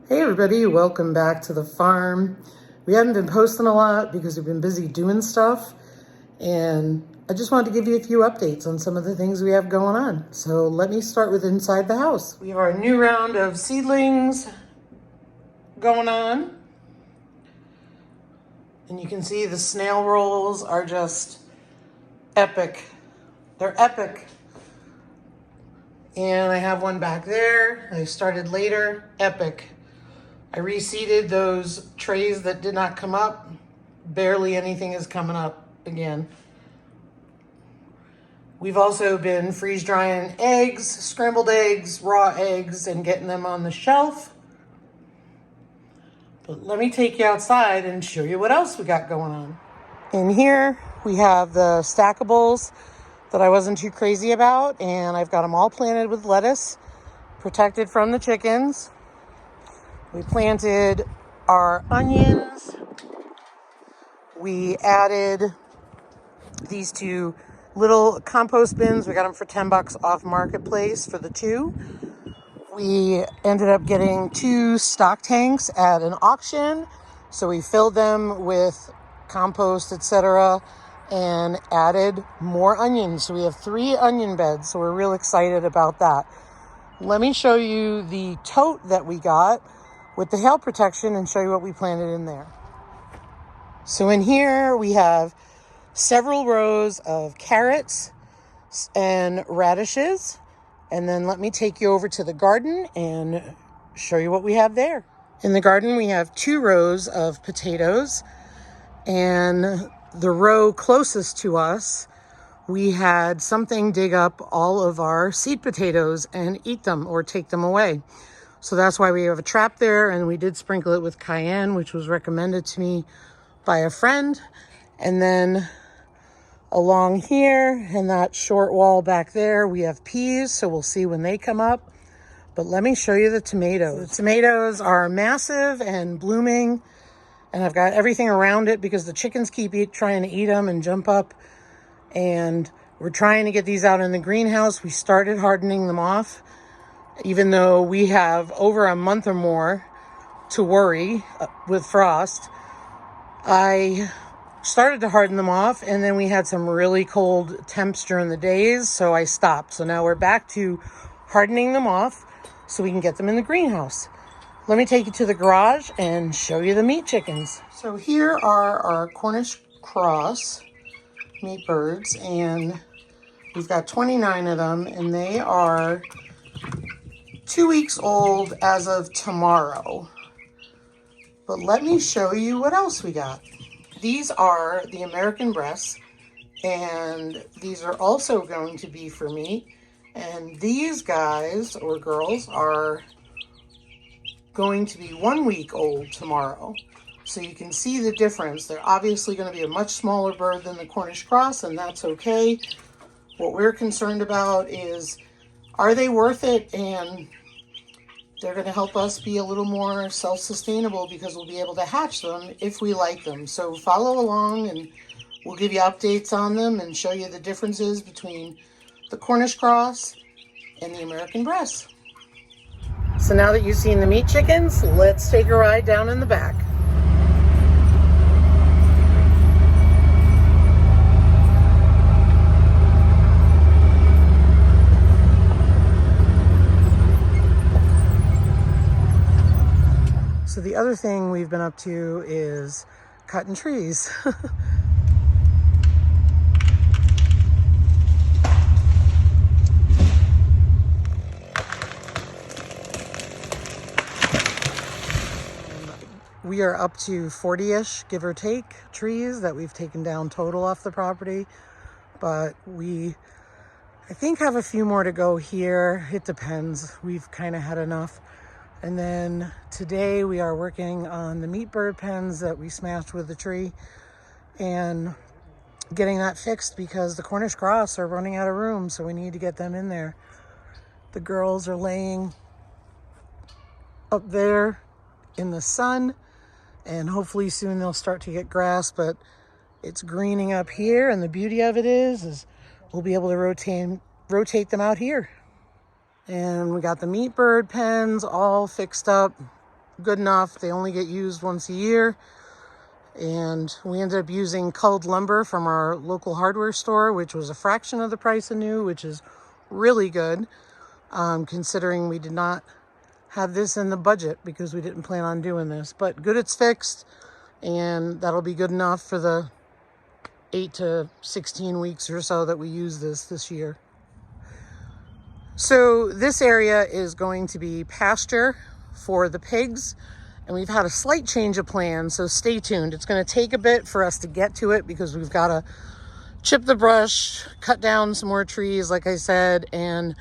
Hey everybody, welcome back to the farm. We haven't been posting a lot because we've been busy doing stuff, and I just wanted to give you a few updates on some of the things we have going on. So let me start with inside the house. We have our new round of seedlings going on, and you can see the snail rolls are just epic. They're epic. And I have one back there. I started later, epic. I reseeded those trays that did not come up. Barely anything is coming up again. We've also been freeze drying eggs, scrambled eggs, raw eggs, and getting them on the shelf. But let me take you outside and show you what else we got going on. In here, we have the stackables that I wasn't too crazy about, and I've got them all planted with lettuce, protected from the chickens. We planted our onions. We added these two little compost bins. We got them for $10 off Marketplace for the two. We ended up getting 2 stock tanks at an auction. So we filled them with compost, etc., and added more onions. So we have 3 onion beds. So we're real excited about that. Let me show you the tote that we got with the hail protection and show you what we planted in there. So in here we have several rows of carrots and radishes. And then let me take you over to the garden and show you what we have there. In the garden we have 2 rows of potatoes, and the row closest to us, we had something dig up all of our seed potatoes and eat them or take them away. So that's why we have a trap there, and we did sprinkle it with cayenne, which was recommended to me by a friend. And then along here and that short wall back there, we have peas, so we'll see when they come up. But let me show you the tomatoes. The tomatoes are massive and blooming, and I've got everything around it because the chickens keep trying to eat them and jump up. And we're trying to get these out in the greenhouse. We started hardening them off, even though we have over a month or more to worry with frost. I started to harden them off, and then we had some really cold temps during the days, so I stopped. So now we're back to hardening them off so we can get them in the greenhouse. Let me take you to the garage and show you the meat chickens. So here are our Cornish cross meat birds, and we've got 29 of them, and they are 2 weeks old as of tomorrow. But let me show you what else we got. These are the American breasts, and these are also going to be for meat. And these guys or girls are going to be 1 week old tomorrow. So you can see the difference. They're obviously going to be a much smaller bird than the Cornish cross, and that's okay. What we're concerned about is, are they worth it? And they're going to help us be a little more self-sustainable because we'll be able to hatch them if we like them. So follow along, and we'll give you updates on them and show you the differences between the Cornish cross and the American breast. So now that you've seen the meat chickens, let's take a ride down in the back. So the other thing we've been up to is cutting trees. We are up to 40-ish, give or take, trees that we've taken down total off the property. But we, I think, have a few more to go here. It depends. We've kind of had enough. And then today we are working on the meat bird pens that we smashed with the tree and getting that fixed because the Cornish cross are running out of room, so we need to get them in there. The girls are laying up there in the sun, and hopefully soon they'll start to get grass, but it's greening up here, and the beauty of it is we'll be able to rotate them out here. And we got the meat bird pens all fixed up. good enough. They only get used once a year. And we ended up using culled lumber from our local hardware store, which was a fraction of the price of new, which is really good, considering we did not have this in the budget because we didn't plan on doing this. But good, it's fixed, and that'll be good enough for the 8 to 16 weeks or so that we use this year. So this area is going to be pasture for the pigs, and we've had a slight change of plan, so stay tuned. It's going to take a bit for us to get to it because we've got to chip the brush, cut down some more trees, like I said, and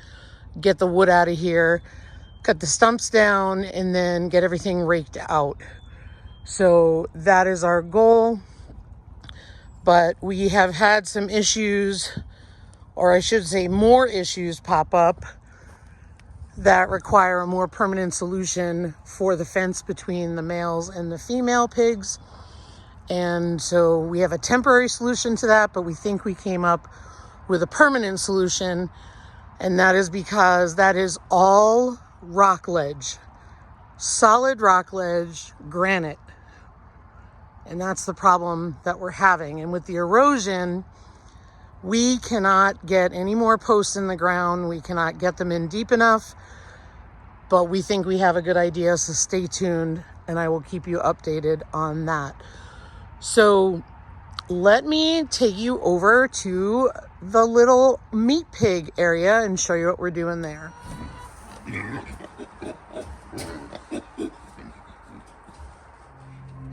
get the wood out of here, cut the stumps down, and then get everything raked out. So that is our goal. But we have had some issues, or I should say more issues, pop up that require a more permanent solution for the fence between the males and the female pigs. And so we have a temporary solution to that, but we think we came up with a permanent solution, and that is because that is all rock ledge, solid rock ledge, granite. And that's the problem that we're having. And with the erosion, we cannot get any more posts in the ground. We cannot get them in deep enough, but we think we have a good idea, so stay tuned and I will keep you updated on that. So let me take you over to the little meat pig area and show you what we're doing there.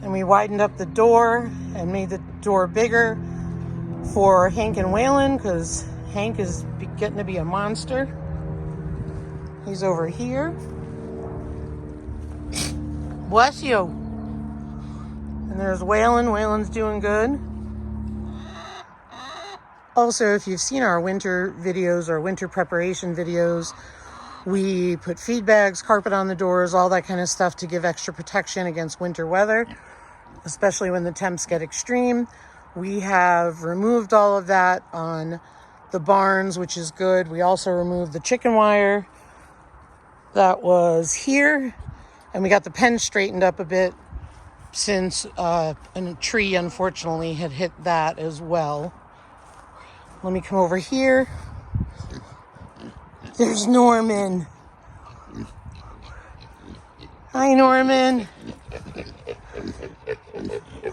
And we widened up the door and made the door bigger for Hank and Waylon because Hank is getting to be a monster. He's over here. Bless you. And there's Waylon. Waylon's doing good. Also, if you've seen our winter videos or winter preparation videos, we put feed bags, carpet on the doors, all that kind of stuff to give extra protection against winter weather, especially when the temps get extreme. We have removed all of that on the barns, which is good. We also removed the chicken wire that was here, and we got the pen straightened up a bit since a tree unfortunately had hit that as well. Let me come over here. There's Norman. Hi, Norman.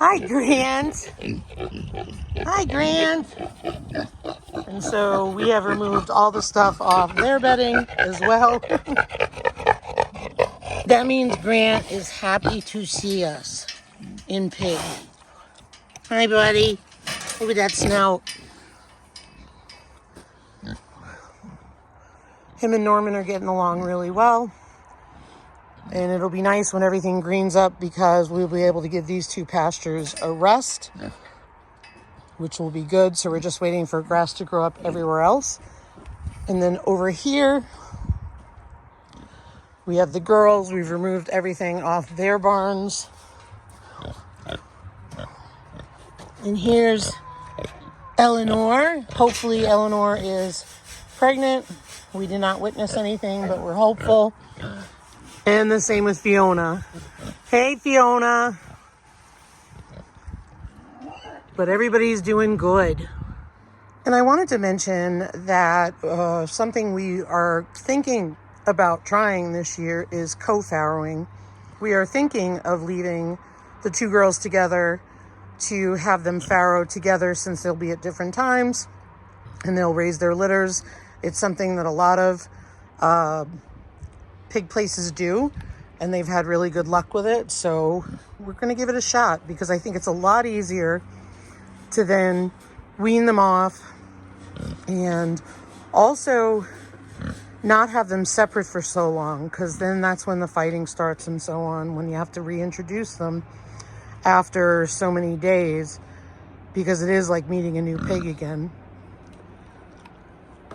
Hi, Grant. Hi, Grant. And so we have removed all the stuff off their bedding as well. That means Grant is happy to see us in pig. Hi, buddy. Look at that snout. Him and Norman are getting along really well. And it'll be nice when everything greens up because we'll be able to give these two pastures a rest, which will be good. So we're just waiting for grass to grow up everywhere else. And then over here, we have the girls. We've removed everything off their barns. And here's Eleanor. Hopefully Eleanor is pregnant. We did not witness anything, but we're hopeful. And the same with Fiona. Hey, Fiona. But everybody's doing good. And I wanted to mention that something we are thinking about trying this year is co-farrowing. We are thinking of leaving the two girls together to have them farrow together since they'll be at different times and they'll raise their litters. It's something that a lot of pig places do, and they've had really good luck with it. So we're going to give it a shot because I think it's a lot easier to then wean them off and also not have them separate for so long, because then that's when the fighting starts and so on, when you have to reintroduce them after so many days, because it is like meeting a new pig again.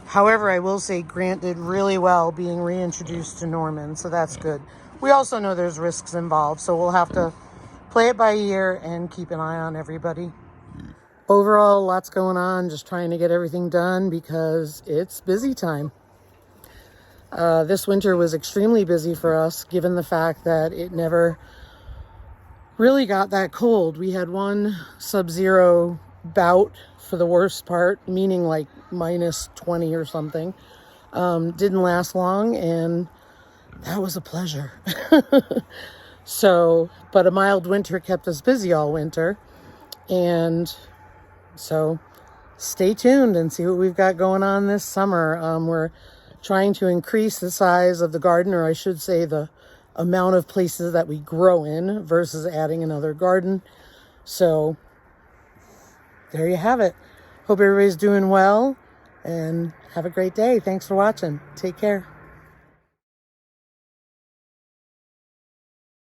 However, I will say Grant did really well being reintroduced to Norman, so that's good. We also know there's risks involved, so we'll have to play it by ear and keep an eye on everybody. Overall, lots going on, just trying to get everything done because it's busy time. This winter was extremely busy for us, given the fact that it never really got that cold. We had one sub-zero bout for the worst part, meaning like minus 20 or something. Didn't last long, and that was a pleasure. So, but a mild winter kept us busy all winter. And so stay tuned and see what we've got going on this summer. We're trying to increase the size of the garden, or I should say the amount of places that we grow in versus adding another garden. So there you have it. Hope everybody's doing well and have a great day. Thanks for watching. Take care.